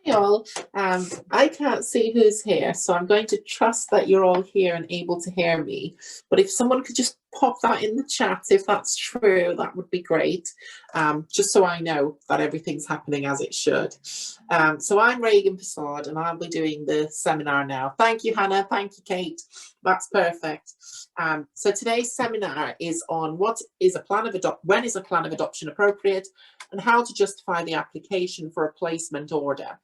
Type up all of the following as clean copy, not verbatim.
Hi all. I can't see who's here, so I'm going to trust that you're all here and able to hear me. But if someone could just pop that in the chat, if that's true, that would be great. Just so I know that everything's happening as it should. So I'm Reagan Persaud, and I'll be doing the seminar now. Thank you, Hannah. Thank you, Kate. That's perfect. So today's seminar is on when is a plan of adoption appropriate, and how to justify the application for a placement order.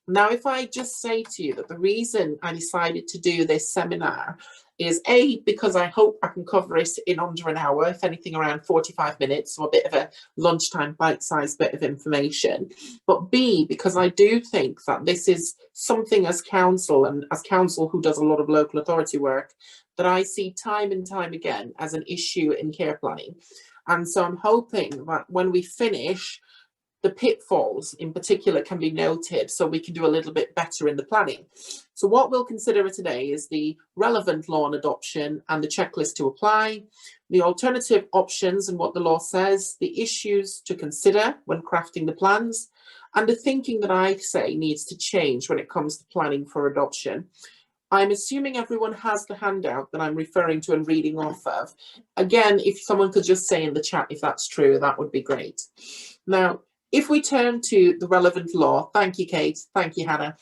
Now, if I just say to you that the reason I decided to do this seminar is A, because I hope I can cover it in under an hour, if anything around 45 minutes, so a bit of a lunchtime bite-sized bit of information. But B, because I do think that this is something as council, and as council who does a lot of local authority work, that I see time and time again as an issue in care planning. And so I'm hoping that when we finish, the pitfalls in particular can be noted so we can do a little bit better in the planning. So what we'll consider today is the relevant law on adoption and the checklist to apply, the alternative options and what the law says, the issues to consider when crafting the plans, and the thinking that I say needs to change when it comes to planning for adoption. I'm assuming everyone has the handout that I'm referring to and reading off of. Again, if someone could just say in the chat if that's true, that would be great. Now, if we turn to the relevant law, thank you, Kate, thank you, Hannah.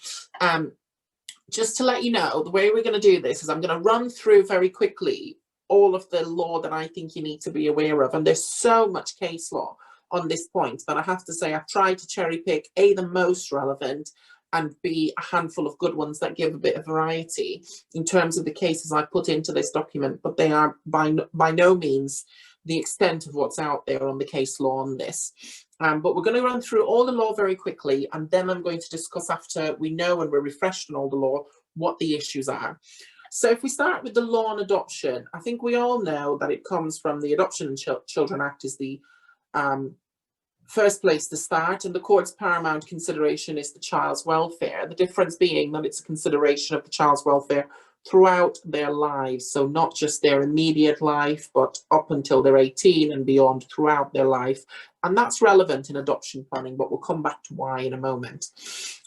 Just to let you know, the way we're going to do this is I'm going to run through very quickly all of the law that I think you need to be aware of. And there's so much case law on this point that I have to say I've tried to cherry pick A, the most relevant, and B, a handful of good ones that give a bit of variety in terms of the cases I put into this document, but they are by no means the extent of what's out there on the case law on this. But we're going to run through all the law very quickly, and then I'm going to discuss, after we know and we're refreshed on all the law, what the issues are. So if we start with the law on adoption, I think we all know that it comes from the Adoption and Children Act is the first place to start, and the court's paramount consideration is the child's welfare. The difference being that it's a consideration of the child's welfare throughout their lives, so not just their immediate life, but up until they're 18 and beyond, throughout their life. And that's relevant in adoption planning, but we'll come back to why in a moment.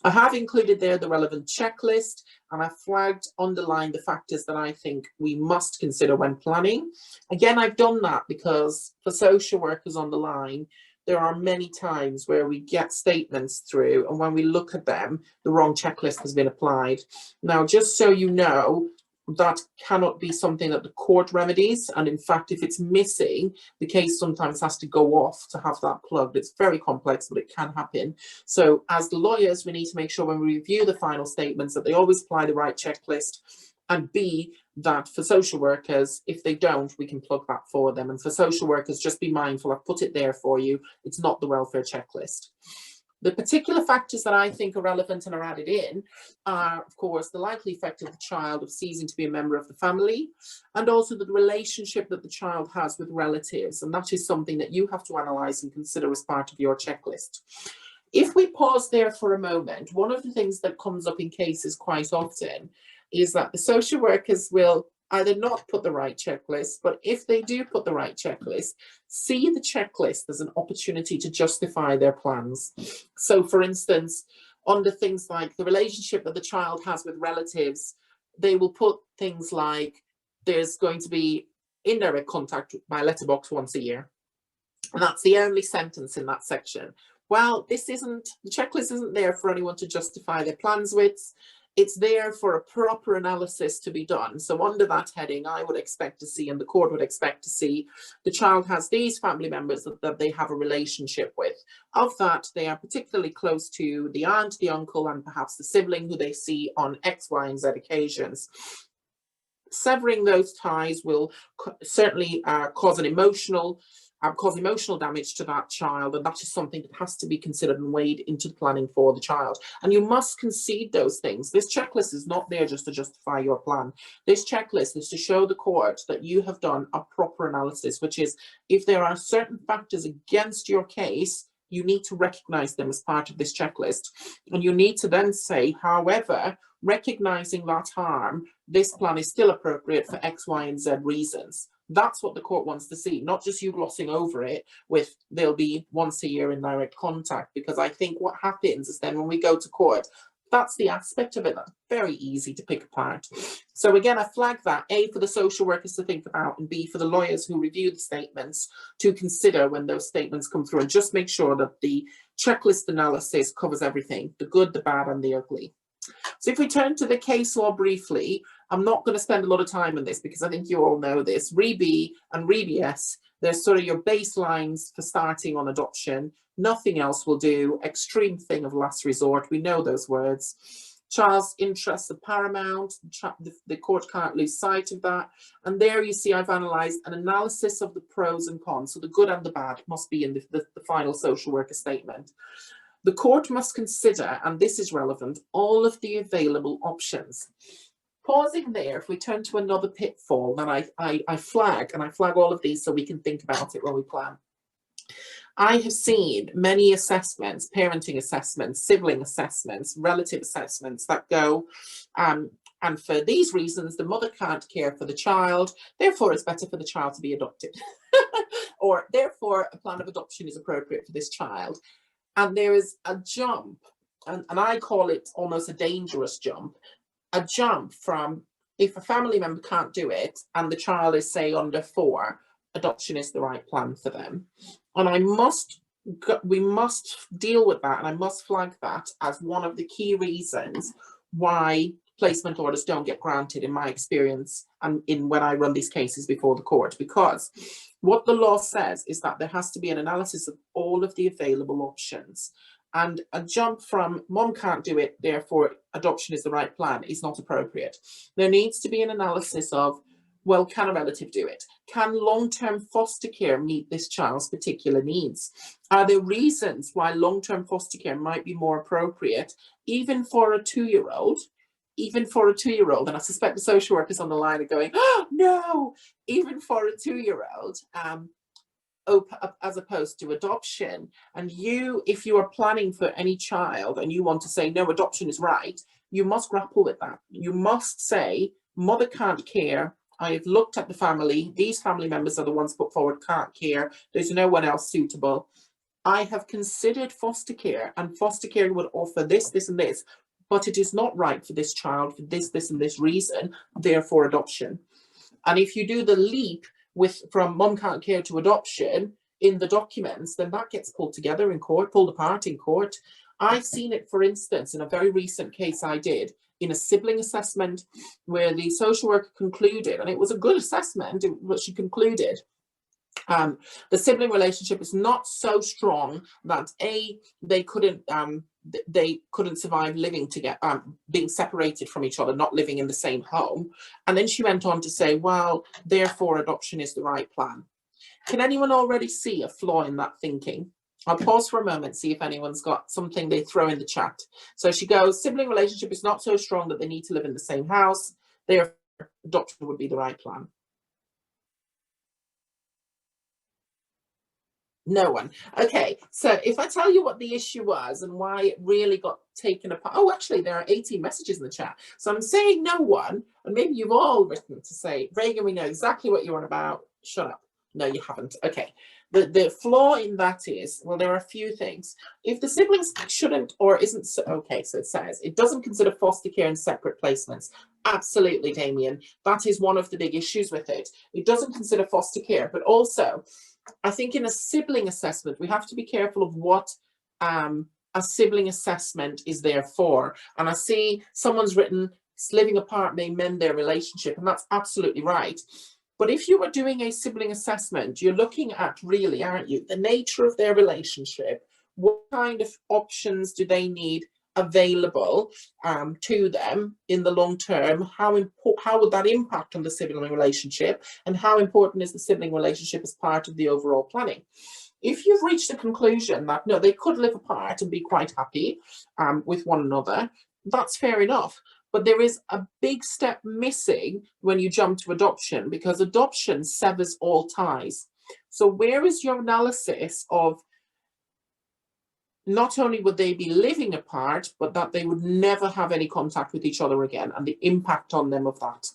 I have included there the relevant checklist, and I've flagged, underlined the factors that I think we must consider when planning. Again, I've done that because for social workers on the line, there are many times where we get statements through, and when we look at them, the wrong checklist has been applied. Now, just so you know, that cannot be something that the court remedies. And in fact, if it's missing, the case sometimes has to go off to have that plugged. It's very complex, but it can happen. So as the lawyers, we need to make sure when we review the final statements that they always apply the right checklist. And B, that for social workers, if they don't, we can plug that for them. And for social workers, just be mindful, I've put it there for you. It's not the welfare checklist. The particular factors that I think are relevant and are added in are, of course, the likely effect of the child of ceasing to be a member of the family, and also the relationship that the child has with relatives. And that is something that you have to analyse and consider as part of your checklist. If we pause there for a moment, one of the things that comes up in cases quite often is that the social workers will either not put the right checklist, but if they do put the right checklist, see the checklist as an opportunity to justify their plans. So for instance, under things like the relationship that the child has with relatives, they will put things like there's going to be indirect contact by letterbox once a year. And that's the only sentence in that section. Well, the checklist isn't there for anyone to justify their plans with. It's there for a proper analysis to be done. So under that heading, I would expect to see, and the court would expect to see, the child has these family members that they have a relationship with. Of that, they are particularly close to the aunt, the uncle, and perhaps the sibling who they see on X, Y, and Z occasions. Severing those ties will certainly cause emotional damage to that child, and that is something that has to be considered and weighed into the planning for the child. And you must concede those things. This checklist is not there just to justify your plan. This checklist is to show the court that you have done a proper analysis, which is if there are certain factors against your case, you need to recognize them as part of this checklist. And you need to then say, however, recognizing that harm, this plan is still appropriate for X, Y, and Z reasons. That's what the court wants to see, not just you glossing over it with they'll be once a year in direct contact. Because I think what happens is then when we go to court, that's the aspect of it that's very easy to pick apart. So again, I flag that, A, for the social workers to think about, and B, for the lawyers who review the statements to consider when those statements come through, and just make sure that the checklist analysis covers everything, the good, the bad, and the ugly. So if we turn to the case law briefly, I'm not going to spend a lot of time on this because I think you all know this. REBI and REBS, they're sort of your baselines for starting on adoption. Nothing else will do. Extreme thing of last resort. We know those words. Child's interests are paramount. The court can't lose sight of that. And there you see I've analysed an analysis of the pros and cons. So the good and the bad must be in the final social worker statement. The court must consider, and this is relevant, all of the available options. Pausing there, if we turn to another pitfall that I flag, and I flag all of these so we can think about it when we plan. I have seen many assessments, parenting assessments, sibling assessments, relative assessments that go, and for these reasons, the mother can't care for the child, therefore it's better for the child to be adopted. Or therefore a plan of adoption is appropriate for this child. And there is a jump, and I call it almost a dangerous jump, a jump from if a family member can't do it and the child is, say, under 4, adoption is the right plan for them. And we must deal with that, and I must flag that as one of the key reasons why placement orders don't get granted, in my experience, and when I run these cases before the court, because what the law says is that there has to be an analysis of all of the available options. And a jump from mom can't do it, therefore adoption is the right plan is not appropriate. There needs to be an analysis of, well, can a relative do it? Can long-term foster care meet this child's particular needs? Are there reasons why long-term foster care might be more appropriate, even for a 2-year-old? Even for a 2-year-old, and I suspect the social workers on the line are going, oh, no, even for a 2-year-old, as opposed to adoption. And if you are planning for any child and you want to say, no, adoption is right, you must grapple with that. You must say, mother can't care. I've looked at the family. These family members are the ones put forward, can't care. There's no one else suitable. I have considered foster care, and foster care would offer this, this, and this, but it is not right for this child for this, this, and this reason, therefore adoption. And if you do the leap from mom can't care to adoption in the documents, then that gets pulled together in court, pulled apart in court. I've seen it, for instance, in a very recent case I did, in a sibling assessment where the social worker concluded, and it was a good assessment, but she concluded the sibling relationship is not so strong that they couldn't survive living together, being separated from each other, not living in the same home. And then she went on to say, well, therefore adoption is the right plan. Can anyone already see a flaw in that thinking? I'll pause for a moment, see if anyone's got something they throw in the chat. So she goes, sibling relationship is not so strong that they need to live in the same house, therefore adoption would be the right plan. No one. Okay, so if I tell you what the issue was and why it really got taken apart. Oh, actually, there are 18 messages in the chat. So I'm saying no one, and maybe you've all written to say, Reagan, we know exactly what you're on about. Shut up. No, you haven't. Okay. The flaw in that is, well, there are a few things. If the siblings shouldn't or isn't, okay, so it says, it doesn't consider foster care and separate placements. Absolutely, Damien. That is one of the big issues with it. It doesn't consider foster care, but also, I think in a sibling assessment, we have to be careful of what a sibling assessment is there for. And I see someone's written, living apart may mend their relationship, and that's absolutely right. But if you were doing a sibling assessment, you're looking at really, aren't you, the nature of their relationship, what kind of options do they need available to them in the long term, how would that impact on the sibling relationship, and how important is the sibling relationship as part of the overall planning. If you've reached a conclusion that no, they could live apart and be quite happy with one another, that's fair enough. But there is a big step missing when you jump to adoption, because adoption severs all ties. So where is your analysis of not only would they be living apart, but that they would never have any contact with each other again, and the impact on them of that?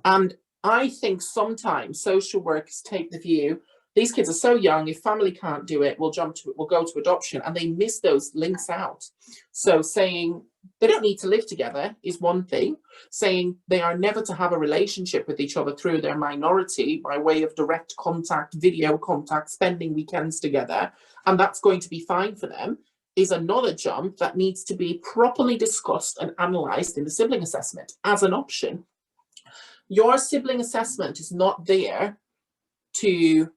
And I think sometimes social workers take the view these kids are so young, if family can't do it, we'll go to adoption, and they miss those links out. So saying they don't need to live together is one thing. Saying they are never to have a relationship with each other through their minority by way of direct contact, video contact, spending weekends together, and that's going to be fine for them, is another jump that needs to be properly discussed and analysed in the sibling assessment as an option. Your sibling assessment is not there to,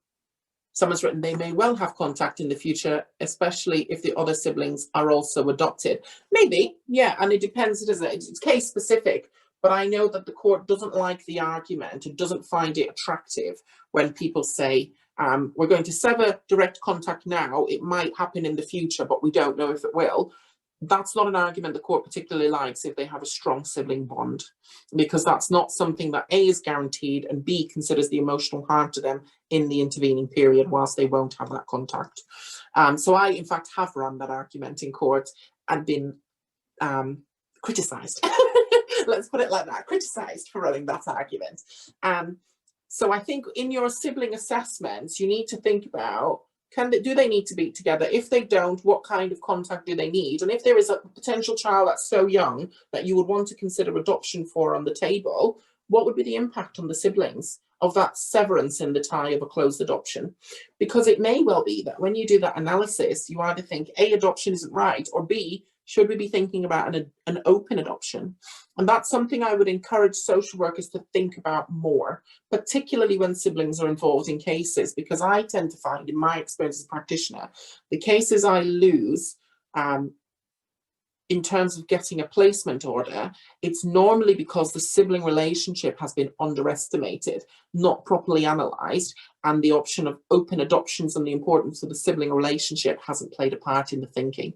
someone's written, they may well have contact in the future, especially if the other siblings are also adopted. Maybe, yeah, and it depends, it's case specific, but I know that the court doesn't like the argument, it doesn't find it attractive when people say, we're going to sever direct contact now, it might happen in the future, but we don't know if it will. That's not an argument the court particularly likes if they have a strong sibling bond, because that's not something that A, is guaranteed, and B, considers the emotional harm to them in the intervening period whilst they won't have that contact. So I, in fact, have run that argument in court and been criticised. Let's put it like that, criticised for running that argument. So I think in your sibling assessments, you need to think about, do they need to be together? If they don't, what kind of contact do they need? And if there is a potential child that's so young that you would want to consider adoption for on the table, what would be the impact on the siblings of that severance in the tie of a closed adoption? Because it may well be that when you do that analysis, you either think A, adoption isn't right, or B, should we be thinking about an open adoption? And that's something I would encourage social workers to think about more, particularly when siblings are involved in cases, because I tend to find, in my experience as a practitioner, the cases I lose in terms of getting a placement order, it's normally because the sibling relationship has been underestimated, not properly analysed, and the option of open adoptions and the importance of the sibling relationship hasn't played a part in the thinking.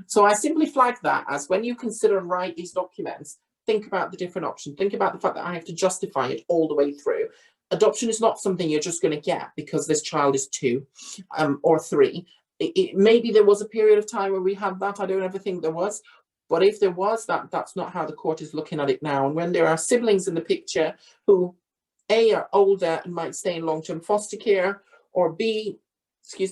So I simply flag that as, when you consider and write these documents, think about the different options. Think about the fact that I have to justify it all the way through. Adoption is not something you're just going to get because this child is 2 or 3. Maybe there was a period of time where we had that. I don't ever think there was. But if there was, that's not how the court is looking at it now. And when there are siblings in the picture who, A, are older and might stay in long-term foster care, or B,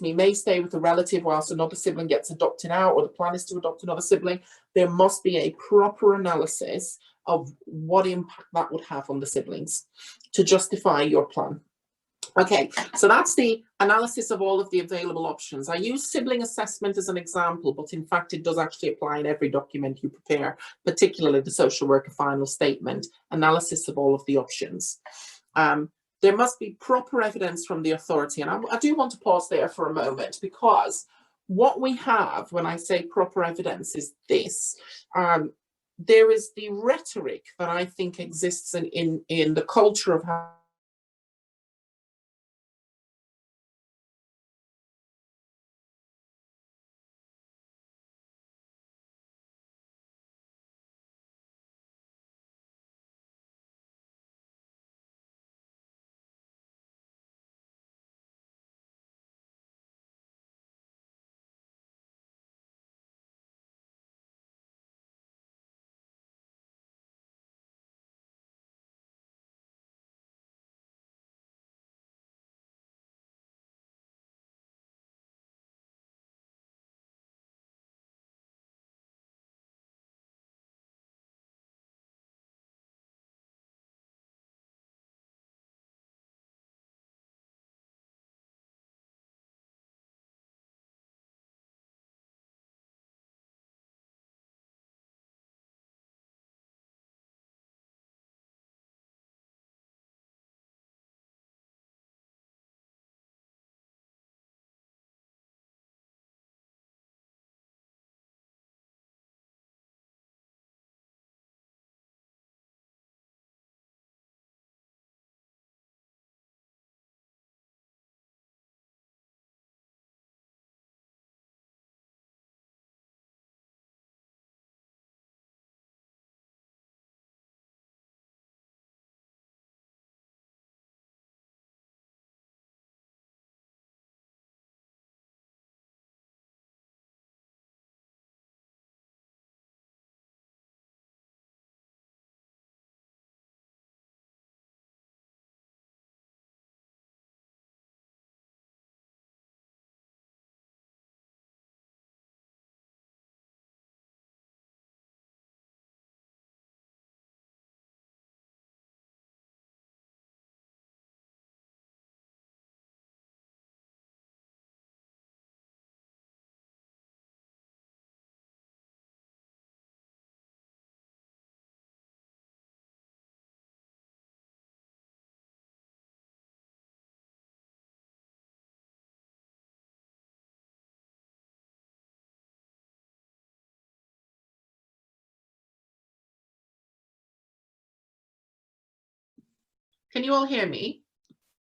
may stay with a relative whilst another sibling gets adopted out, or the plan is to adopt another sibling, there must be a proper analysis of what impact that would have on the siblings to justify your plan. Okay, so that's the analysis of all of the available options. I use sibling assessment as an example, but in fact it does actually apply in every document you prepare, particularly the social worker final statement, analysis of all of the options. There must be proper evidence from the authority, and I do want to pause there for a moment, because what we have when I say proper evidence is this. There is the rhetoric that I think exists in the culture of how Can you all hear me?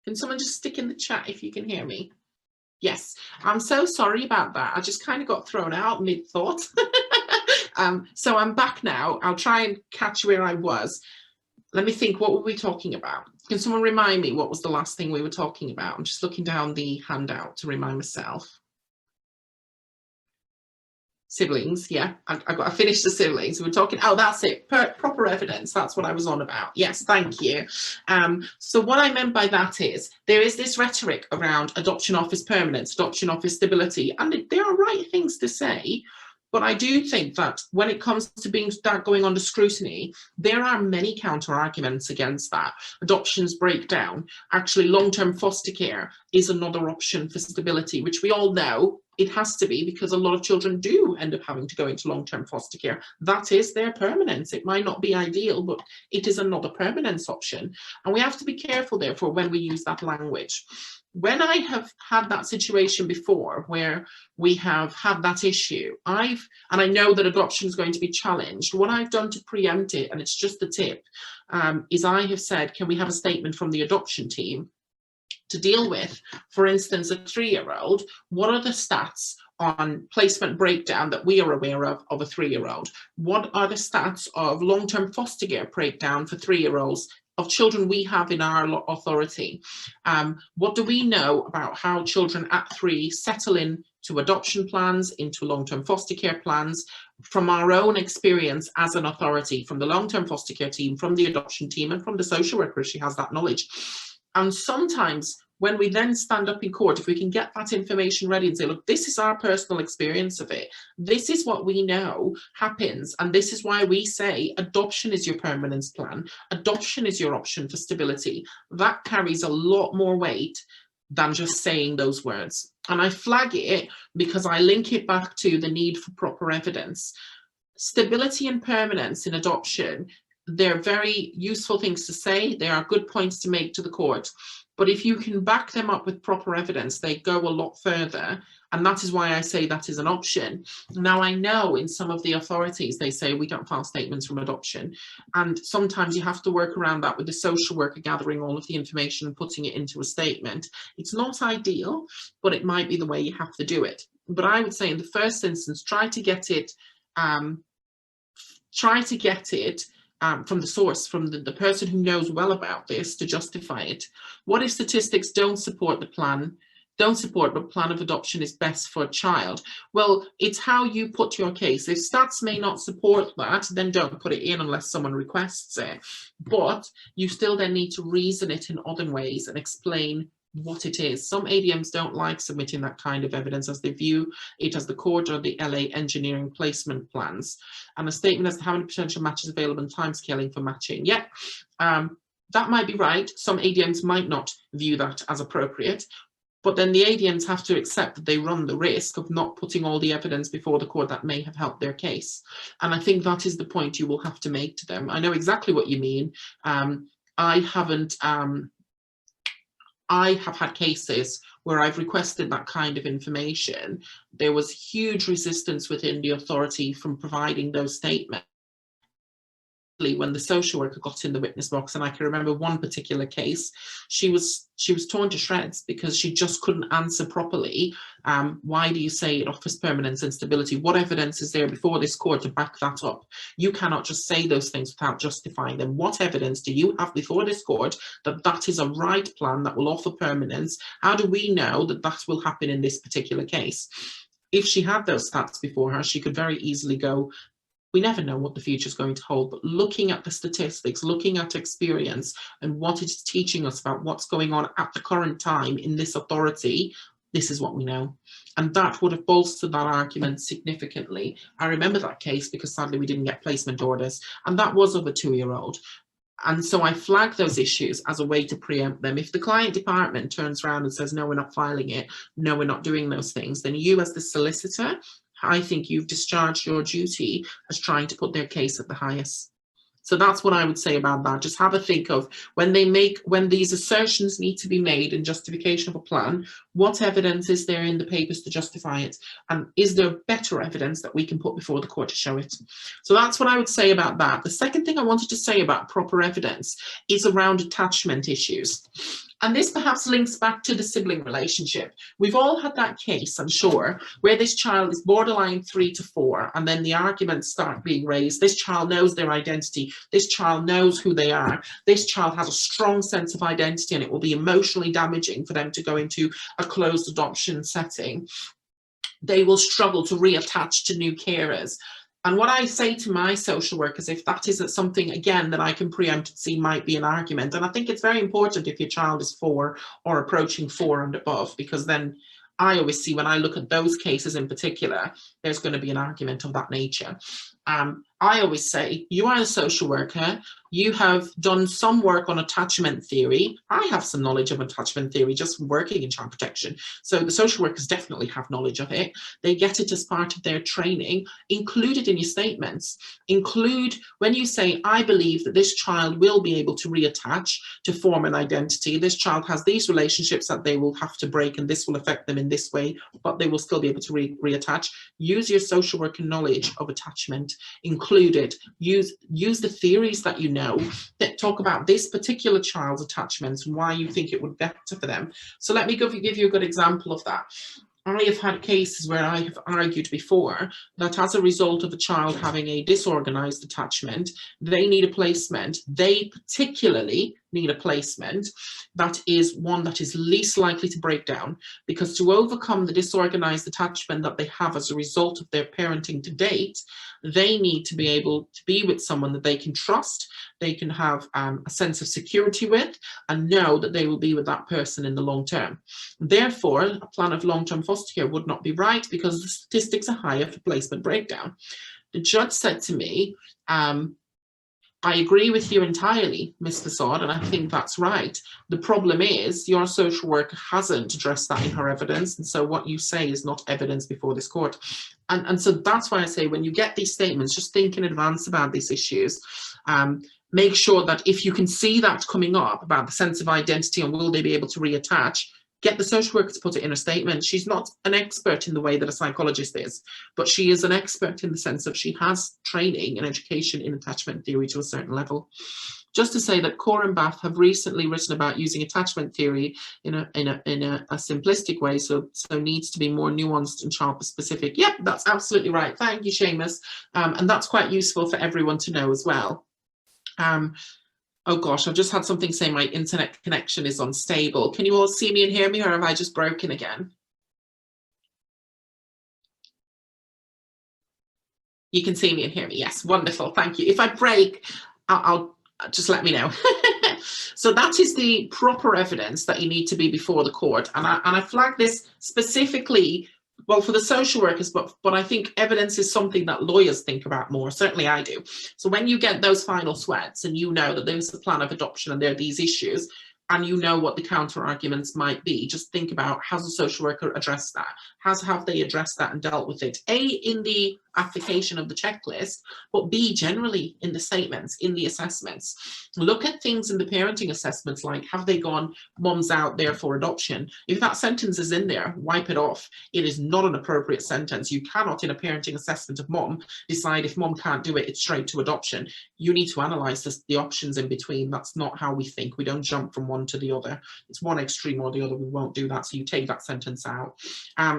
Can someone just stick in the chat if you can hear me? Yes, I'm so sorry about that. I just kind of got thrown out mid-thought. So I'm back now. I'll try and catch where I was. Let me think, what were we talking about? Can someone remind me what was the last thing we were talking about? I'm just looking down the handout to remind myself. Siblings, yeah, I finished the siblings. We're talking, oh, that's it, proper evidence. That's what I was on about. Yes, thank you. So what I meant by that is there is this rhetoric around adoption offers permanence, adoption offers stability, and there are right things to say. But I do think that when it comes to going under scrutiny, there are many counter arguments against that. Adoptions break down. Actually, long-term foster care is another option for stability, which we all know it has to be, because a lot of children do end up having to go into long-term foster care. That is their permanence. It might not be ideal, but it is another permanence option. And we have to be careful, therefore, when we use that language. When I have had that situation before where we have had that issue, and I know that adoption is going to be challenged, what I've done to preempt it, and it's just a tip, is I have said, can we have a statement from the adoption team to deal with, for instance, a 3-year-old, what are the stats on placement breakdown that we are aware of a 3-year-old? What are the stats of long-term foster care breakdown for 3-year-olds, of children we have in our authority? What do we know about how children at 3 settle in to adoption plans, into long-term foster care plans, from our own experience as an authority, from the long-term foster care team, from the adoption team, and from the social worker if she has that knowledge? And sometimes when we then stand up in court, if we can get that information ready and say, look, this is our personal experience of it, this is what we know happens, and this is why we say adoption is your permanence plan, adoption is your option for stability, that carries a lot more weight than just saying those words. And I flag it because I link it back to the need for proper evidence. Stability and permanence in adoption, they're very useful things to say. They are good points to make to the court. But if you can back them up with proper evidence, they go a lot further. And that is why I say that is an option. Now, I know in some of the authorities, they say we don't file statements from adoption. And sometimes you have to work around that with the social worker gathering all of the information and putting it into a statement. It's not ideal, but it might be the way you have to do it. But I would say in the first instance, try to get it from the source, from the person who knows well about this, to justify it. What if statistics don't support the plan, but plan of adoption is best for a child? Well, it's how you put your case. If stats may not support that, then don't put it in unless someone requests it. But you still then need to reason it in other ways and explain what it is. Some ADMs don't like submitting that kind of evidence, as they view it as the court or the LA engineering placement plans. And a statement as to how many potential matches available and timescaling for matching. Yeah, that might be right. Some ADMs might not view that as appropriate, but then the ADMs have to accept that they run the risk of not putting all the evidence before the court that may have helped their case. And I think that is the point you will have to make to them. I know exactly what you mean. I have had cases where I've requested that kind of information. There was huge resistance within the authority from providing those statements. When the social worker got in the witness box, and I can remember one particular case, she was torn to shreds because she just couldn't answer properly. Why do you say it offers permanence and stability? What evidence is there before this court to back that up? You cannot just say those things without justifying them. What evidence do you have before this court that that is a right plan that will offer permanence? How do we know that that will happen in this particular case? If she had those stats before her, she could very easily go, we never know what the future is going to hold, but looking at the statistics, looking at experience and what it is teaching us about what's going on at the current time in this authority, this is what we know. And that would have bolstered that argument significantly. I remember that case because sadly we didn't get placement orders, and that was of a 2-year-old. And so I flag those issues as a way to preempt them. If the client department turns around and says, no, we're not filing it, no, we're not doing those things, then you as the solicitor, I think you've discharged your duty as trying to put their case at the highest. So that's what I would say about that. Just have a think of when these assertions need to be made in justification of a plan, what evidence is there in the papers to justify it? And is there better evidence that we can put before the court to show it? So that's what I would say about that. The second thing I wanted to say about proper evidence is around attachment issues. And this perhaps links back to the sibling relationship. We've all had that case, I'm sure, where this child is borderline 3 to 4, and then the arguments start being raised. This child knows their identity. This child knows who they are. This child has a strong sense of identity, and it will be emotionally damaging for them to go into a closed adoption setting. They will struggle to reattach to new carers. And what I say to my social workers, if that isn't something, again, that I can preempt and see might be an argument, and I think it's very important if your child is 4 or approaching 4 and above, because then I always see when I look at those cases in particular, there's going to be an argument of that nature. I always say, you are a social worker, you have done some work on attachment theory. I have some knowledge of attachment theory just from working in child protection. So the social workers definitely have knowledge of it. They get it as part of their training. Include it in your statements. Include when you say, I believe that this child will be able to reattach to form an identity. This child has these relationships that they will have to break, and this will affect them in this way, but they will still be able to reattach. Use your social worker knowledge of attachment. Include it. Use the theories that you know that talk about this particular child's attachments and why you think it would be better for them. So let me give you a good example of that. I have had cases where I have argued before that as a result of a child having a disorganized attachment, they need a placement. They particularly need a placement that is one that is least likely to break down, because to overcome the disorganized attachment that they have as a result of their parenting to date, they need to be able to be with someone that they can trust, they can have a sense of security with, and know that they will be with that person in the long term. Therefore, a plan of long-term foster care would not be right, because the statistics are higher for placement breakdown. The judge said to me, I agree with you entirely, Ms. Persaud, and I think that's right. The problem is your social worker hasn't addressed that in her evidence, and so what you say is not evidence before this court. And so that's why I say when you get these statements, just think in advance about these issues. Make sure that if you can see that coming up about the sense of identity and will they be able to reattach, get the social worker to put it in a statement. She's not an expert in the way that a psychologist is, but she is an expert in the sense of she has training and education in attachment theory to a certain level. Just to say that Core and Bath have recently written about using attachment theory in a simplistic way, so needs to be more nuanced and child specific. Yep, that's absolutely right. Thank you, Seamus. And that's quite useful for everyone to know as well. Oh gosh, I've just had something say my internet connection is unstable. Can you all see me and hear me, or have I just broken again? You can see me and hear me. Yes, wonderful. Thank you. If I break, I'll just let me know. So that is the proper evidence that you need to be before the court. And I flag this specifically, well, for the social workers, but I think evidence is something that lawyers think about more. Certainly I do. So when you get those final sweats and you know that there's a plan of adoption and there are these issues, and you know what the counter arguments might be, just think about, has a social worker addressed that? Have they addressed that and dealt with it? A, in the application of the checklist, but B, generally in the statements, in the assessments. Look at things in the parenting assessments like, have they gone, mum's out there for adoption? If that sentence is in there, wipe it off. It is not an appropriate sentence. You cannot, in a parenting assessment of mum, decide if mum can't do it, it's straight to adoption. You need to analyse the options in between. That's not how we think. We don't jump from one to the other. It's one extreme or the other. We won't do that. So you take that sentence out.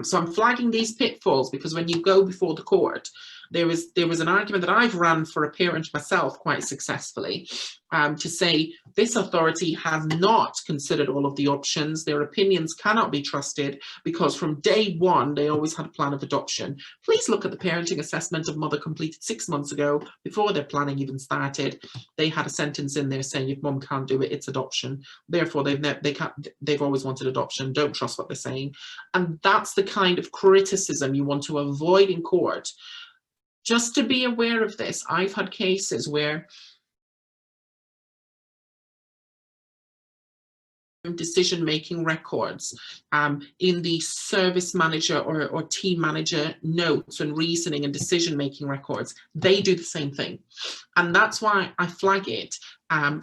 So I'm flagging these pitfalls because when you go before the court, there was an argument that I've run for a parent myself quite successfully, to say this authority has not considered all of the options. Their opinions cannot be trusted because from day one, they always had a plan of adoption. Please look at the parenting assessment of mother completed 6 months ago before their planning even started. They had a sentence in there saying if mum can't do it, it's adoption. Therefore, they've always wanted adoption. Don't trust what they're saying. And that's the kind of criticism you want to avoid in court. Just to be aware of this, I've had cases where decision-making records in the service manager or team manager notes and reasoning and decision-making records, they do the same thing. And that's why I flag it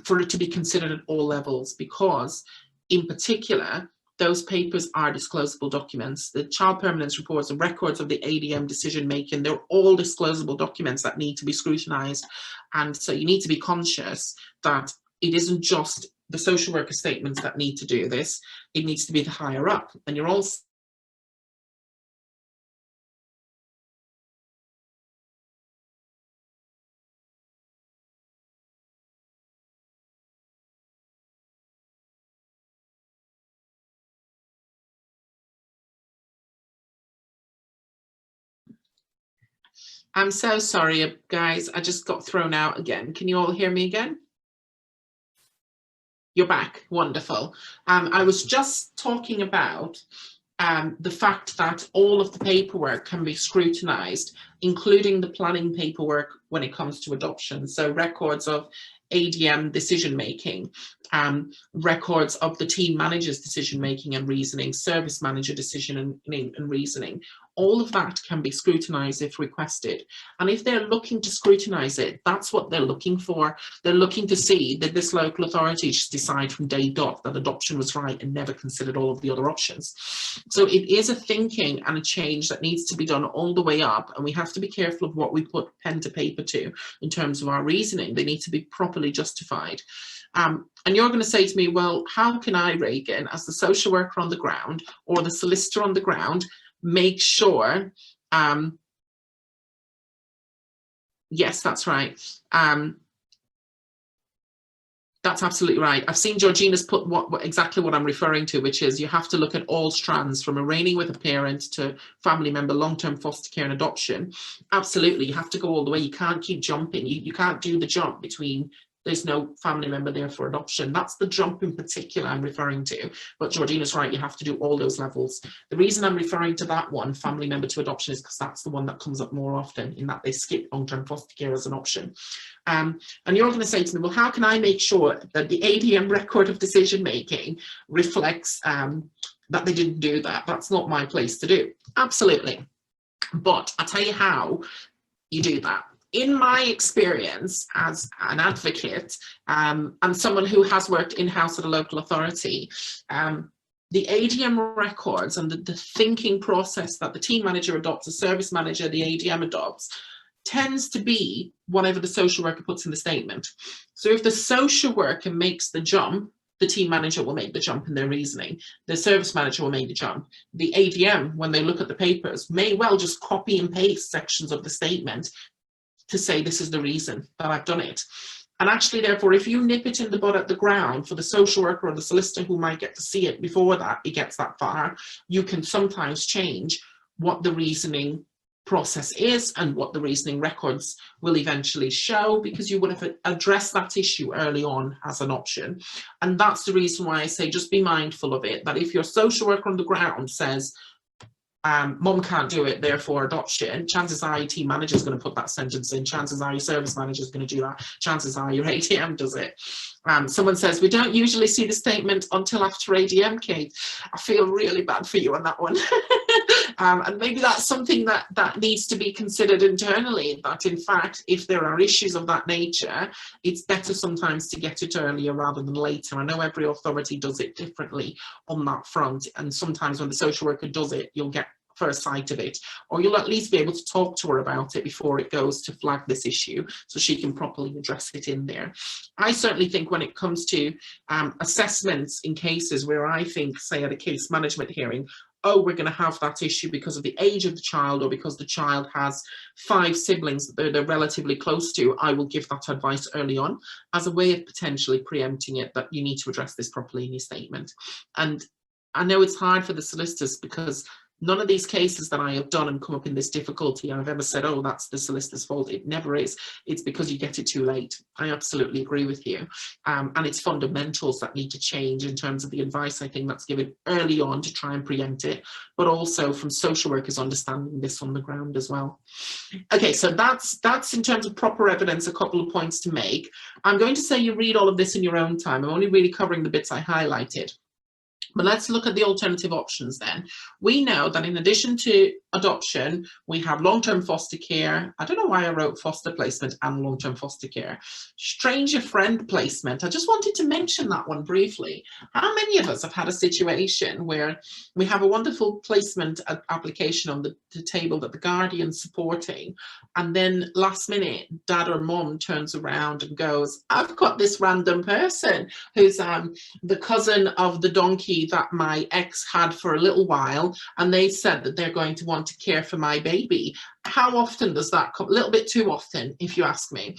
for it to be considered at all levels, because in particular, those papers are disclosable documents. The child permanence reports, the records of the ADM decision making, they're all disclosable documents that need to be scrutinized. And so you need to be conscious that it isn't just the social worker statements that need to do this, it needs to be the higher up. And you're also I'm so sorry, guys. I just got thrown out again. Can you all hear me again? You're back. Wonderful. I was just talking about the fact that all of the paperwork can be scrutinized, including the planning paperwork when it comes to adoption. So records of ADM decision-making, records of the team manager's decision-making and reasoning, service manager decision and reasoning. All of that can be scrutinized if requested. And if they're looking to scrutinize it, that's what they're looking for. They're looking to see that this local authority just decide from day dot that adoption was right and never considered all of the other options. So it is a thinking and a change that needs to be done all the way up. And we have to be careful of what we put pen to paper to in terms of our reasoning. They need to be properly justified. And you're going to say to me, well, how can I, Reagan, as the social worker on the ground or the solicitor on the ground, make sure, yes, that's right. That's absolutely right. I've seen Georgina's put exactly what I'm referring to, which is you have to look at all strands from remaining with a parent to family member, long-term foster care and adoption. Absolutely, you have to go all the way. You can't keep jumping. You can't do the jump between there's no family member there for adoption. That's the jump in particular I'm referring to. But Georgina's right, you have to do all those levels. The reason I'm referring to that one, family member to adoption, is because that's the one that comes up more often, in that they skip long-term foster care as an option. And you're going to say to me, well, how can I make sure that the ADM record of decision-making reflects that they didn't do that? That's not my place to do. Absolutely. But I'll tell you how you do that. In my experience as an advocate and someone who has worked in-house at a local authority, the ADM records and the thinking process that the team manager adopts, the service manager, the ADM adopts, tends to be whatever the social worker puts in the statement. So if the social worker makes the jump, the team manager will make the jump in their reasoning. The service manager will make the jump. The ADM, when they look at the papers, may well just copy and paste sections of the statement to say this is the reason that I've done it. And actually, therefore, if you nip it in the bud at the ground for the social worker or the solicitor who might get to see it before that it gets that far, you can sometimes change what the reasoning process is and what the reasoning records will eventually show, because you would have addressed that issue early on as an option. And that's the reason why I say just be mindful of it, that if your social worker on the ground says, mum can't do it, therefore adoption, chances are your team manager is going to put that sentence in, chances are your service manager is going to do that, chances are your ADM does it. Someone says, we don't usually see the statement until after ADM, Kate. I feel really bad for you on that one. And maybe that's something that needs to be considered internally, that in fact, if there are issues of that nature, it's better sometimes to get it earlier rather than later. I know every authority does it differently on that front, and sometimes when the social worker does it, you'll get first sight of it, or you'll at least be able to talk to her about it before it goes to flag this issue so she can properly address it in there. I certainly think when it comes to assessments in cases where I think, say at a case management hearing, oh, we're going to have that issue because of the age of the child or because the child has 5 siblings that they're relatively close to, I will give that advice early on as a way of potentially preempting it, that you need to address this properly in your statement. And I know it's hard for the solicitors, because none of these cases that I have done and come up in this difficulty, I've ever said, oh, that's the solicitor's fault. It never is. It's because you get it too late. I absolutely agree with you. And it's fundamentals that need to change in terms of the advice, I think, that's given early on to try and preempt it, but also from social workers understanding this on the ground as well. Okay, so that's in terms of proper evidence, a couple of points to make. I'm going to say you read all of this in your own time. I'm only really covering the bits I highlighted. But let's look at the alternative options then. We know that in addition to adoption, we have long-term foster care. I don't know why I wrote foster placement and long-term foster care. Stranger friend placement. I just wanted to mention that one briefly. How many of us have had a situation where we have a wonderful placement application on the table that the guardian's supporting, and then last minute, dad or mom turns around and goes, I've got this random person who's the cousin of the donkey that my ex had for a little while, and they said that they're going to want to care for my baby. How often does that come? A little bit too often, if you ask me.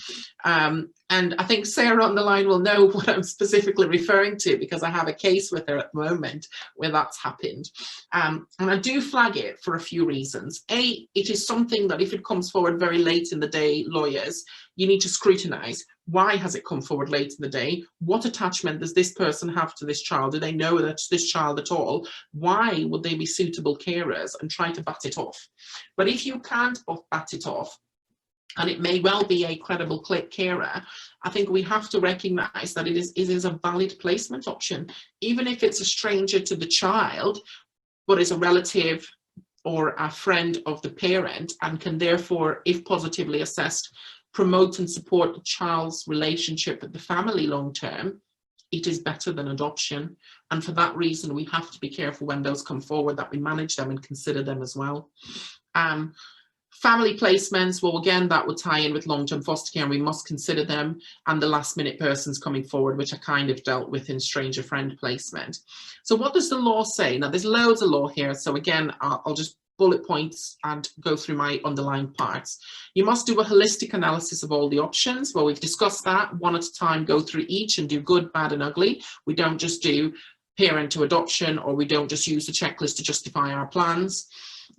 And I think Sarah on the line will know what I'm specifically referring to, because I have a case with her at the moment where that's happened. And I do flag it for a few reasons. A, it is something that if it comes forward very late in the day, lawyers, you need to scrutinise. Why has it come forward late in the day? What attachment does this person have to this child? Do they know that it's this child at all? Why would they be suitable carers? And try to bat it off. But if you can't bat it off, and it may well be a credible carer, I think we have to recognise that it is a valid placement option. Even if it's a stranger to the child, but is a relative or a friend of the parent, and can therefore, if positively assessed, promote and support the child's relationship with the family long term, it is better than adoption. And for that reason, we have to be careful when those come forward that we manage them and consider them as well. Family placements, well, again, that would tie in with long-term foster care, and we must consider them. And the last-minute persons coming forward, which I kind of dealt with in stranger friend placement. So what does the law say? Now, there's loads of law here. So again, I'll just bullet points and go through my underlying parts. You must do a holistic analysis of all the options. Well, we've discussed that one at a time, go through each and do good, bad, and ugly. We don't just do parent to adoption, or we don't just use the checklist to justify our plans.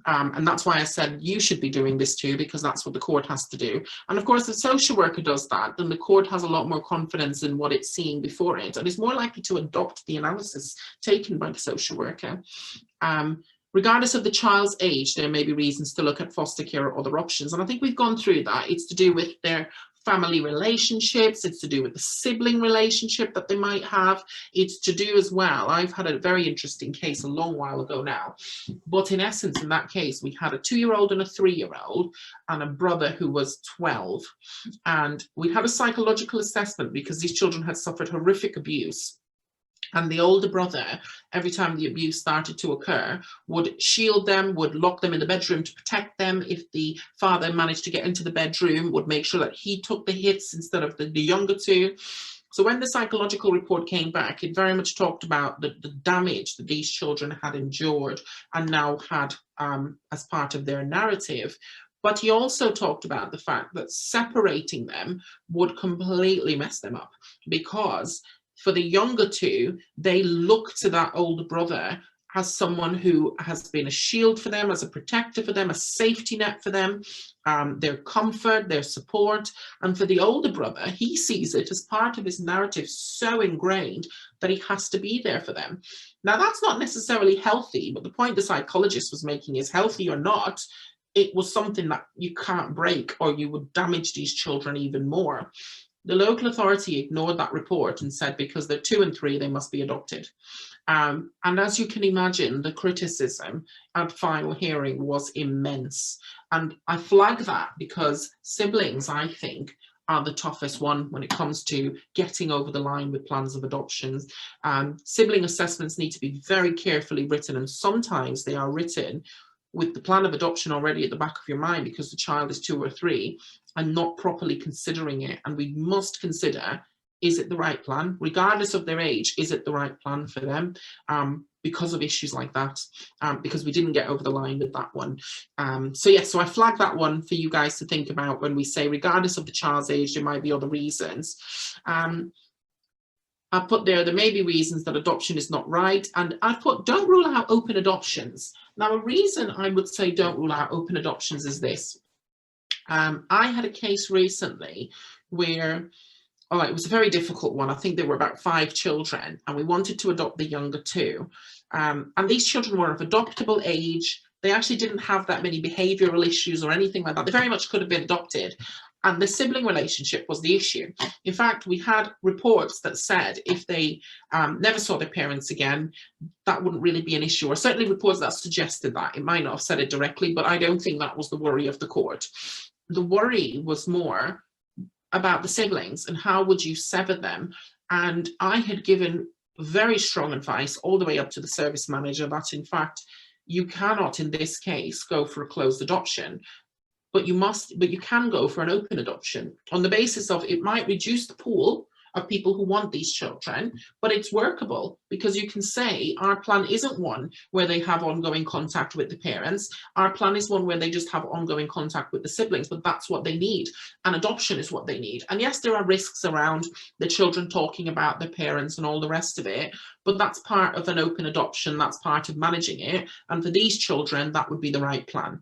And that's why I said you should be doing this too, because that's what the court has to do. And of course, if the social worker does that, then the court has a lot more confidence in what it's seeing before it, and is more likely to adopt the analysis taken by the social worker. Regardless of the child's age, there may be reasons to look at foster care or other options. And I think we've gone through that. It's to do with their family relationships. It's to do with the sibling relationship that they might have. It's to do as well. I've had a very interesting case a long while ago now. But in essence, in that case, we had a 2-year-old and a 3-year-old and a brother who was 12. And we had a psychological assessment because these children had suffered horrific abuse. And the older brother, every time the abuse started to occur, would shield them, would lock them in the bedroom to protect them. If the father managed to get into the bedroom, would make sure that he took the hits instead of the younger two. So when the psychological report came back, it very much talked about the damage that these children had endured and now had as part of their narrative. But he also talked about the fact that separating them would completely mess them up, because for the younger two, they look to that older brother as someone who has been a shield for them, as a protector for them, a safety net for them, their comfort, their support. And for the older brother, he sees it as part of his narrative so ingrained that he has to be there for them. Now, that's not necessarily healthy, but the point the psychologist was making is, healthy or not, it was something that you can't break, or you would damage these children even more. The local authority ignored that report and said because they're 2 and 3, they must be adopted. And as you can imagine, the criticism at final hearing was immense. And I flag that because siblings, I think, are the toughest one when it comes to getting over the line with plans of adoptions. Sibling assessments need to be very carefully written, and sometimes they are written with the plan of adoption already at the back of your mind because the child is 2 or 3 and not properly considering it. And we must consider, is it the right plan? Regardless of their age, is it the right plan for them? Because of issues like that, because we didn't get over the line with that one. So I flagged that one for you guys to think about when we say, regardless of the child's age, there might be other reasons. I put there may be reasons that adoption is not right, and I put don't rule out open adoptions. Now, a reason I would say don't rule out open adoptions is this. I had a case recently where, it was a very difficult one. I think there were about 5 children, and we wanted to adopt the younger 2. And these children were of adoptable age. They actually didn't have that many behavioural issues or anything like that. They very much could have been adopted. And the sibling relationship was the issue. In fact, we had reports that said if they never saw their parents again, that wouldn't really be an issue, or certainly reports that suggested that. It might not have said it directly, but I don't think that was the worry of the court. The worry was more about the siblings and how would you sever them. And I had given very strong advice all the way up to the service manager that, in fact, you cannot in this case go for a closed adoption. But you can go for an open adoption on the basis of it might reduce the pool of people who want these children, but it's workable because you can say our plan isn't one where they have ongoing contact with the parents. Our plan is one where they just have ongoing contact with the siblings, but that's what they need. And adoption is what they need. And yes, there are risks around the children talking about their parents and all the rest of it, but that's part of an open adoption. That's part of managing it. And for these children, that would be the right plan.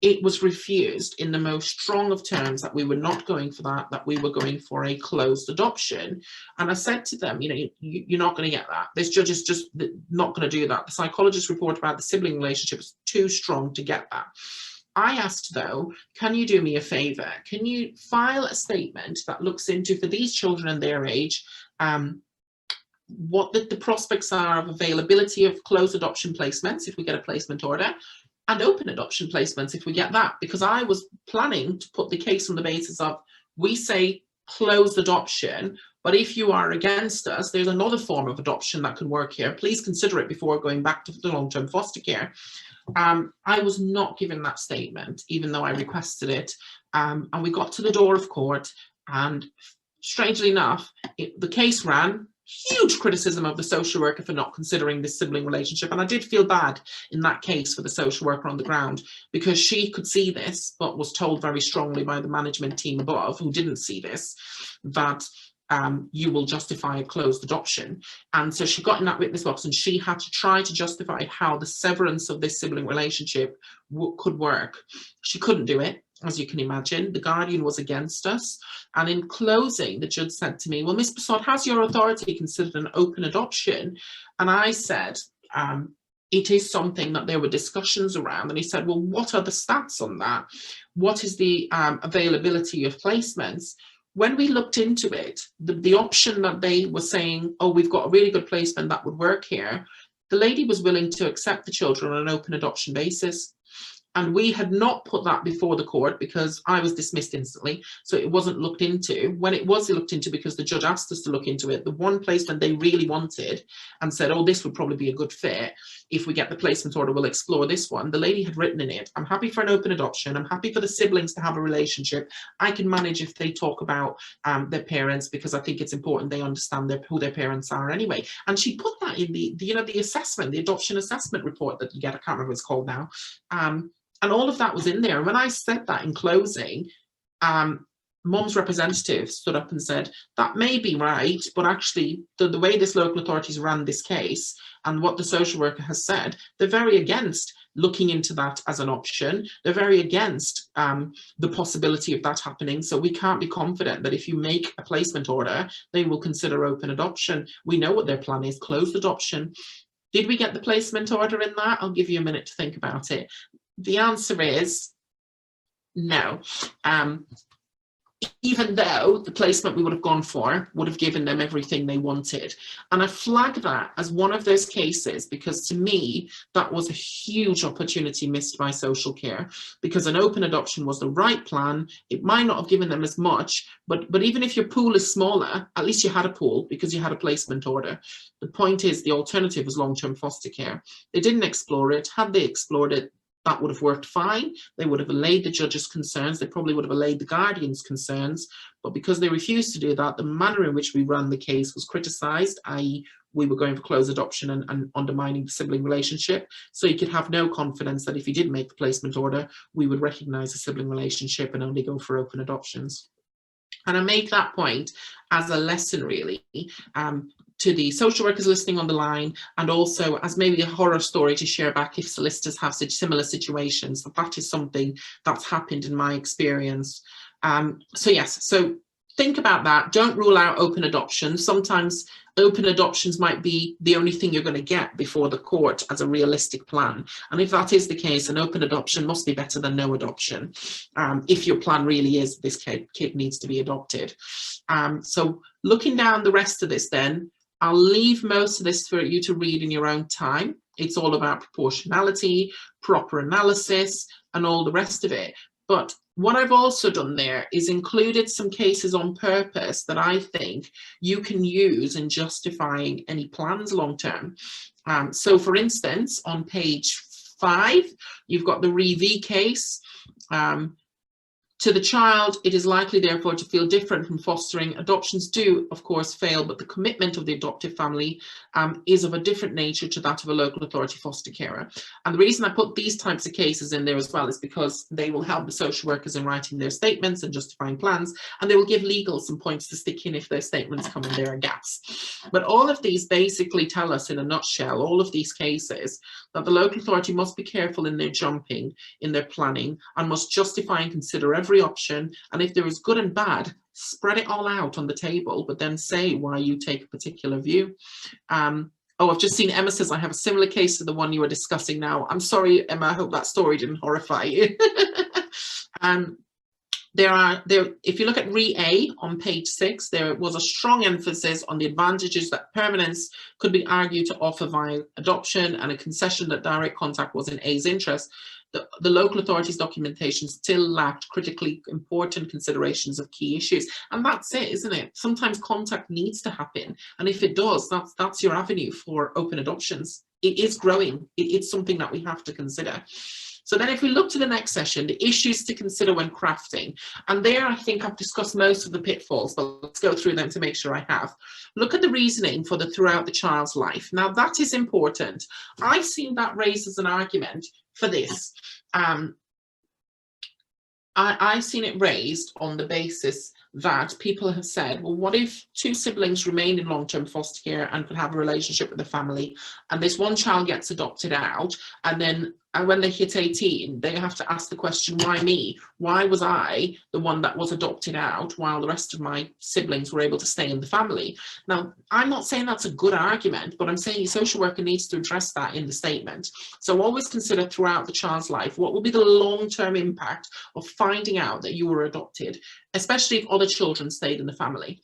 It was refused in the most strong of terms that we were not going for that we were going for a closed adoption. And I said to them, you're not going to get that. This judge is just not going to do that. The psychologist's report about the sibling relationship is too strong to get that. I asked, though, can you do me a favour? Can you file a statement that looks into, for these children and their age, what the prospects are of availability of closed adoption placements if we get a placement order, and open adoption placements if we get that, because I was planning to put the case on the basis of, we say closed adoption, but if you are against us, there's another form of adoption that can work here. Please consider it before going back to the long-term foster care. I was not given that statement, even though I requested it. And we got to the door of court, and strangely enough, the case ran. Huge criticism of the social worker for not considering this sibling relationship. And I did feel bad in that case for the social worker on the ground, because she could see this, but was told very strongly by the management team above, who didn't see this, that you will justify a closed adoption. And so she got in that witness box and she had to try to justify how the severance of this sibling relationship could work. She couldn't do it. As you can imagine, the guardian was against us. And in closing, the judge said to me, well, Ms. Persaud, has your authority considered an open adoption? And I said, it is something that there were discussions around. And he said, well, what are the stats on that? What is the availability of placements? When we looked into it, the option that they were saying, oh, we've got a really good placement that would work here, the lady was willing to accept the children on an open adoption basis. And we had not put that before the court because I was dismissed instantly. So it wasn't looked into. When it was looked into, because the judge asked us to look into it, the one placement they really wanted and said, oh, this would probably be a good fit. If we get the placement order, we'll explore this one. The lady had written in it, I'm happy for an open adoption. I'm happy for the siblings to have a relationship. I can manage if they talk about their parents, because I think it's important they understand who their parents are anyway. And she put that in the assessment, the adoption assessment report that you get. I can't remember what it's called now. And all of that was in there. And when I said that in closing, Mum's representative stood up and said, that may be right, but actually the way this local authorities ran this case and what the social worker has said, they're very against looking into that as an option. They're very against the possibility of that happening. So we can't be confident that if you make a placement order, they will consider open adoption. We know what their plan is, closed adoption. Did we get the placement order in that? I'll give you a minute to think about it. The answer is no. Even though the placement we would have gone for would have given them everything they wanted. And I flag that as one of those cases because to me, that was a huge opportunity missed by social care, because an open adoption was the right plan. It might not have given them as much, but even if your pool is smaller, at least you had a pool because you had a placement order. The point is the alternative was long-term foster care. They didn't explore it. Had they explored it, that would have worked fine. They would have allayed the judge's concerns. They probably would have allayed the guardian's concerns. But because they refused to do that, the manner in which we ran the case was criticised, i.e. we were going for closed adoption and undermining the sibling relationship. So you could have no confidence that if you did make the placement order, we would recognise the sibling relationship and only go for open adoptions. And I make that point as a lesson, really, to the social workers listening on the line, and also as maybe a horror story to share back if solicitors have such similar situations. That is something that's happened in my experience. So yes, so think about that. Don't rule out open adoption. Sometimes open adoptions might be the only thing you're going to get before the court as a realistic plan. And if that is the case, an open adoption must be better than no adoption. If your plan really is this kid needs to be adopted. So looking down the rest of this then, I'll leave most of this for you to read in your own time. It's all about proportionality, proper analysis, and all the rest of it. But what I've also done there is included some cases on purpose that I think you can use in justifying any plans long term. So for instance, on page 5, you've got the Re-V case. To the child, it is likely, therefore, to feel different from fostering. Adoptions do, of course, fail, but the commitment of the adoptive family is of a different nature to that of a local authority foster carer. And the reason I put these types of cases in there as well is because they will help the social workers in writing their statements and justifying plans, and they will give legal some points to stick in if their statements come in there are gaps. But all of these basically tell us in a nutshell, all of these cases, that the local authority must be careful in their jumping, in their planning, and must justify and consider every option, and if there is good and bad, spread it all out on the table, but then say why you take a particular view. Oh, I've just seen Emma says I have a similar case to the one you were discussing now. I'm sorry, Emma, I hope that story didn't horrify you. If you look at Re-A on page 6, there was a strong emphasis on the advantages that permanence could be argued to offer via adoption, and a concession that direct contact was in A's interest. The local authority's documentation still lacked critically important considerations of key issues. And that's it, isn't it? Sometimes contact needs to happen. And if it does, that's your avenue for open adoptions. It is growing. It's something that we have to consider. So then if we look to the next session, the issues to consider when crafting, and there I think I've discussed most of the pitfalls, but let's go through them to make sure I have. Look at the reasoning for the throughout the child's life. Now that is important. I've seen that raised as an argument for this. I've seen it raised on the basis that people have said, well, what if 2 siblings remain in long-term foster care and could have a relationship with the family, and this one child gets adopted out, and then when they hit 18, they have to ask the question, why me? Why was I the one that was adopted out while the rest of my siblings were able to stay in the family? Now, I'm not saying that's a good argument, but I'm saying your social worker needs to address that in the statement. So always consider throughout the child's life, what will be the long-term impact of finding out that you were adopted, especially if other children stayed in the family.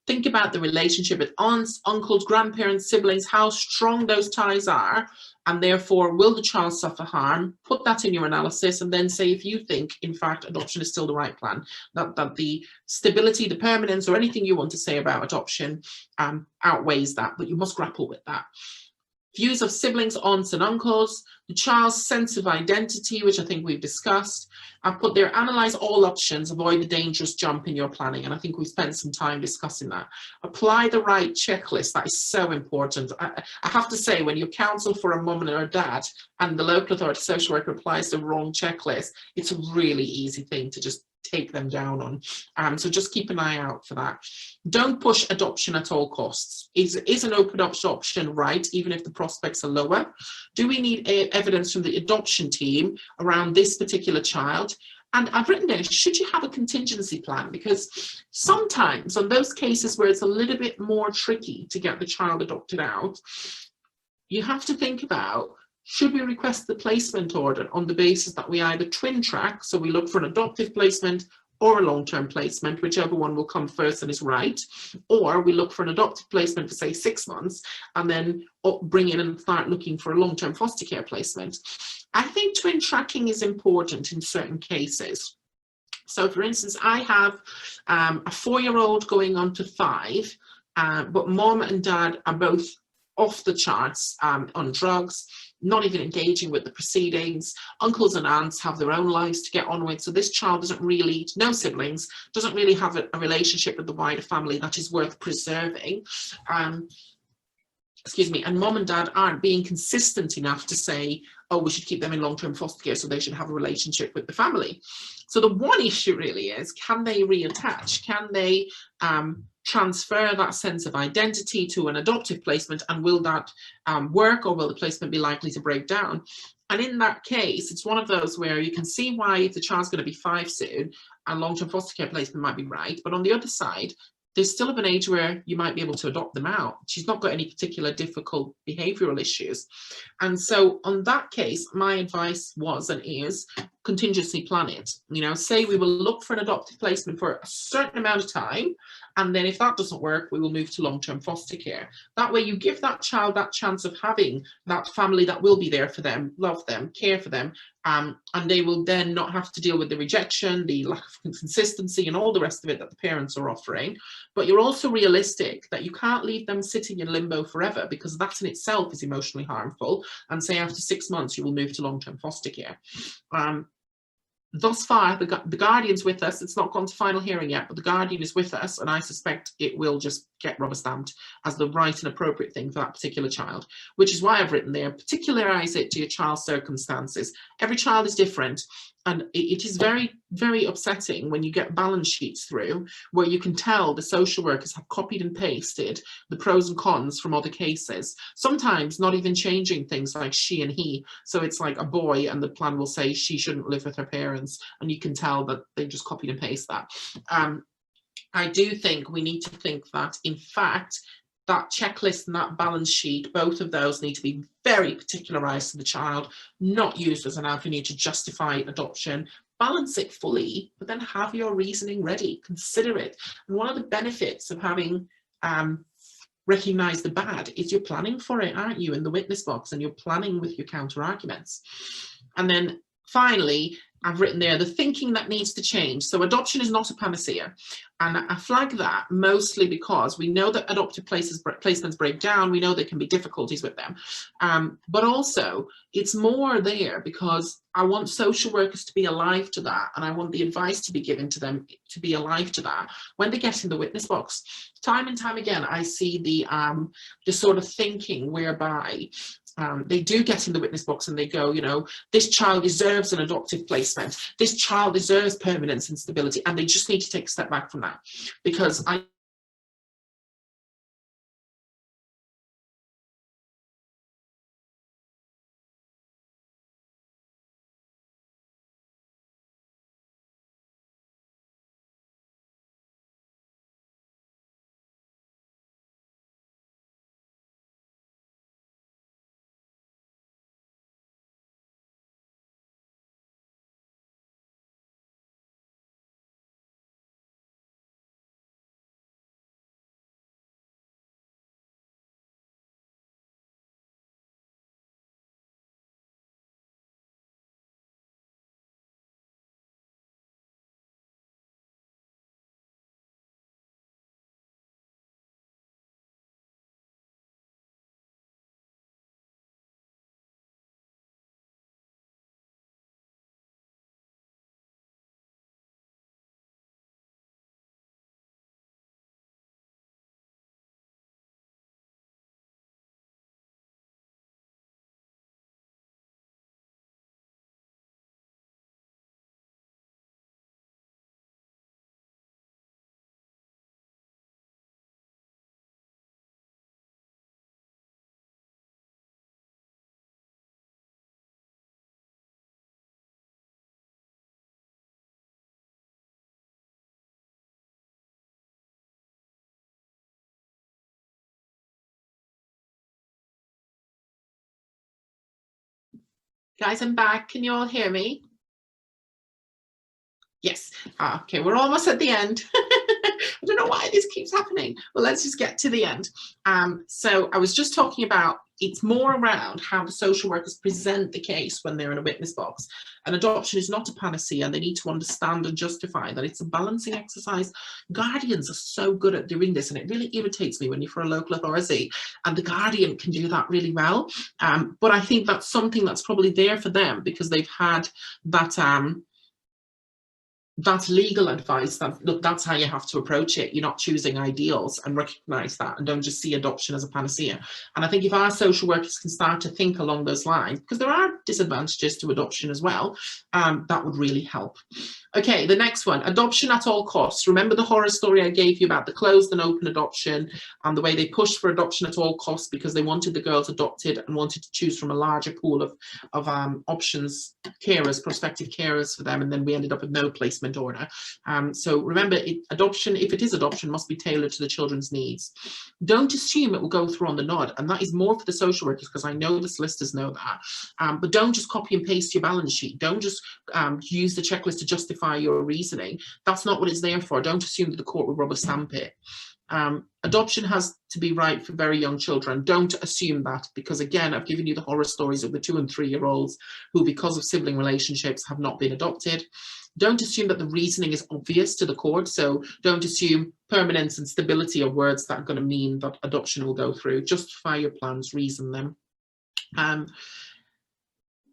Think about the relationship with aunts, uncles, grandparents, siblings, how strong those ties are, and therefore will the child suffer harm? Put that in your analysis, and then say if you think, in fact, adoption is still the right plan, that the stability, the permanence, or anything you want to say about adoption outweighs that, but you must grapple with that. Views of siblings, aunts and uncles, the child's sense of identity, which I think we've discussed. I've put there, analyze all options, avoid the dangerous jump in your planning. And I think we've spent some time discussing that. Apply the right checklist. That is so important. I have to say, when you counsel for a mum or a dad and the local authority social worker applies the wrong checklist, it's a really easy thing to just take them down on. So just keep an eye out for that. Don't push adoption at all costs. Is an open option right, even if the prospects are lower? Do we need evidence from the adoption team around this particular child? And I've written there, should you have a contingency plan? Because sometimes on those cases where it's a little bit more tricky to get the child adopted out, you have to think about, should we request the placement order on the basis that we either twin track, so we look for an adoptive placement or a long-term placement, whichever one will come first and is right, or we look for an adoptive placement for say 6 months and then bring in and start looking for a long-term foster care placement. I think twin tracking is important in certain cases. So for instance, I have a 4-year-old going on to 5, but mom and dad are both off the charts on drugs, not even engaging with the proceedings. Uncles and aunts have their own lives to get on with. So this child doesn't really, no siblings, doesn't really have a relationship with the wider family that is worth preserving. Excuse me, and mom and dad aren't being consistent enough to say, oh, we should keep them in long-term foster care, so they should have a relationship with the family. So the one issue really is, can they reattach? Can they transfer that sense of identity to an adoptive placement, and will that work, or will the placement be likely to break down? And in that case, it's one of those where you can see why if the child's going to be 5 soon, and long-term foster care placement might be right. But on the other side, there's still of an age where you might be able to adopt them out. She's not got any particular difficult behavioural issues. And so on that case, my advice was and is contingency plan it. You know, say we will look for an adoptive placement for a certain amount of time. And then if that doesn't work, we will move to long-term foster care. That way you give that child that chance of having that family that will be there for them, love them, care for them, and they will then not have to deal with the rejection, the lack of consistency and all the rest of it that the parents are offering. But you're also realistic that you can't leave them sitting in limbo forever, because that in itself is emotionally harmful, and say after 6 months you will move to long-term foster care. Thus far, the Guardian's with us. It's not gone to final hearing yet, but the Guardian is with us, and I suspect it will just get rubber stamped as the right and appropriate thing for that particular child, which is why I've written there, particularize it to your child's circumstances. Every child is different, and it is very, very upsetting when you get balance sheets through where you can tell the social workers have copied and pasted the pros and cons from other cases, sometimes not even changing things like she and he. So it's like a boy and the plan will say she shouldn't live with her parents, and you can tell that they just copied and pasted that. I do think we need to think that, in fact, that checklist and that balance sheet, both of those need to be very particularized to the child, not used as an avenue to justify adoption. Balance it fully, but then have your reasoning ready, consider it. And one of the benefits of having recognize the bad is you're planning for it, aren't you, in the witness box, and you're planning with your counter arguments. And then finally, I've written there the thinking that needs to change. So adoption is not a panacea, and I flag that mostly because we know that adoptive placements break down. We know there can be difficulties with them, but also it's more there because I want social workers to be alive to that, and I want the advice to be given to them to be alive to that when they get in the witness box. Time and time again, I see the sort of thinking whereby they do get in the witness box and they go, you know, this child deserves an adoptive placement, this child deserves permanence and stability, and they just need to take a step back from that, because guys, I'm back. Can you all hear me? Yes. Okay, we're almost at the end. I don't know why this keeps happening. Well, let's just get to the end. So I was just talking about it's more around how the social workers present the case when they're in a witness box. And adoption is not a panacea, and they need to understand and justify that it's a balancing exercise. Guardians are so good at doing this, and it really irritates me when you're for a local authority and the Guardian can do that really well. But I think that's something that's probably there for them because they've had that that's legal advice that, look, that's how you have to approach it. You're not choosing ideals, and recognize that, and don't just see adoption as a panacea. And I think if our social workers can start to think along those lines, because there are disadvantages to adoption as well, that would really help. Okay, the next one, adoption at all costs. Remember the horror story I gave you about the closed and open adoption and the way they pushed for adoption at all costs because they wanted the girls adopted and wanted to choose from a larger pool of options, carers, prospective carers for them, and then we ended up with no placement order. So remember, adoption, if it is adoption, must be tailored to the children's needs. Don't assume it will go through on the nod, and that is more for the social workers because I know the solicitors know that. But don't just copy and paste your balance sheet. Don't just use the checklist to justify your reasoning. That's not what it's there for. Don't assume that the court will rubber stamp it. Adoption has to be right for very young children. Don't assume that, because again, I've given you the horror stories of the 2 and 3 year olds who, because of sibling relationships, have not been adopted. Don't assume that the reasoning is obvious to the court. So don't assume permanence and stability are words that are going to mean that adoption will go through. Justify your plans, reason them.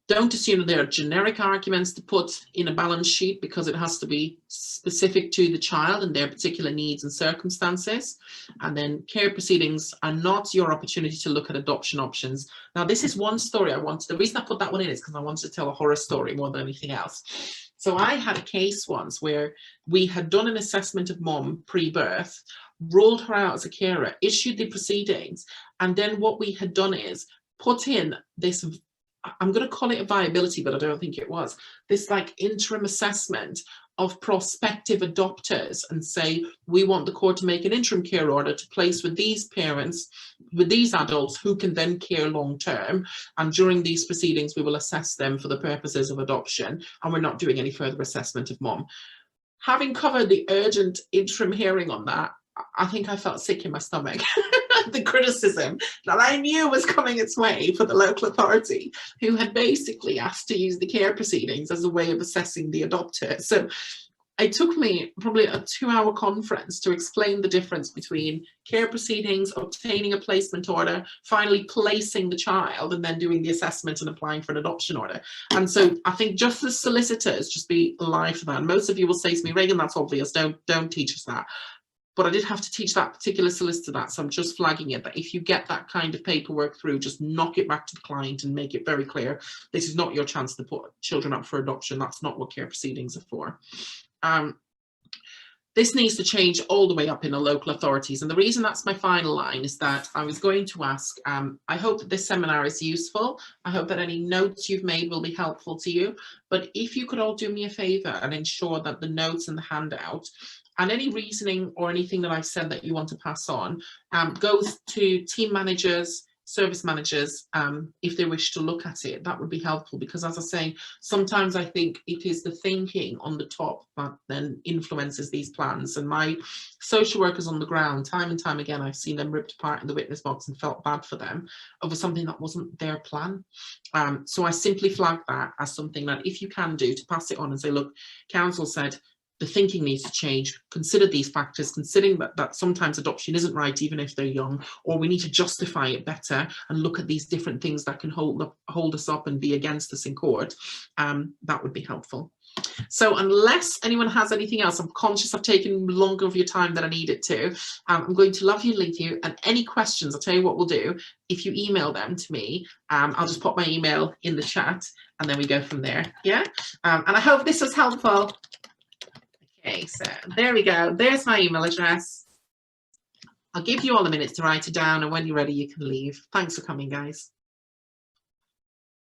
Don't assume that there are generic arguments to put in a balance sheet, because it has to be specific to the child and their particular needs and circumstances. And then care proceedings are not your opportunity to look at adoption options. Now, this is one story I wanted. The reason I put that one in is because I wanted to tell a horror story more than anything else. So I had a case once where we had done an assessment of mom pre-birth, ruled her out as a carer, issued the proceedings, and then what we had done is put in this, I'm going to call it a viability, but I don't think it was, this like interim assessment of prospective adopters and say, we want the court to make an interim care order to place with these parents, with these adults who can then care long term. And during these proceedings, we will assess them for the purposes of adoption. And we're not doing any further assessment of mom. Having covered the urgent interim hearing on that, I think I felt sick in my stomach. The criticism that I knew was coming its way for the local authority, who had basically asked to use the care proceedings as a way of assessing the adopter. So it took me probably a 2-hour conference to explain the difference between care proceedings, obtaining a placement order, finally placing the child, and then doing the assessment and applying for an adoption order. And so I think just as solicitors, just be alive to that. And most of you will say to me, Reagan, that's obvious, don't teach us that. But I did have to teach that particular solicitor that, so I'm just flagging it, that if you get that kind of paperwork through, just knock it back to the client and make it very clear, this is not your chance to put children up for adoption. That's not what care proceedings are for. This needs to change all the way up in the local authorities. And the reason that's my final line is that I was going to ask, I hope that this seminar is useful. I hope that any notes you've made will be helpful to you. But if you could all do me a favour and ensure that the notes and the handout and any reasoning or anything that I said that you want to pass on goes to team managers, service managers, if they wish to look at it, that would be helpful. Because as I say, sometimes I think it is the thinking on the top that then influences these plans. And my social workers on the ground, time and time again, I've seen them ripped apart in the witness box and felt bad for them over something that wasn't their plan. So I simply flag that as something that if you can do, to pass it on and say, look, council said, the thinking needs to change. Consider these factors, considering that sometimes adoption isn't right even if they're young, or we need to justify it better and look at these different things that can hold us up and be against us in court. That would be helpful. So unless anyone has anything else, I'm conscious I've taken longer of your time than I needed to. I'm going to love you, leave you, and any questions, I'll tell you what we'll do. If you email them to me, I'll just pop my email in the chat and then we go from there. Yeah. And I hope this was helpful. Okay, so there we go. There's my email address. I'll give you all a minute to write it down, and when you're ready, you can leave. Thanks for coming, guys.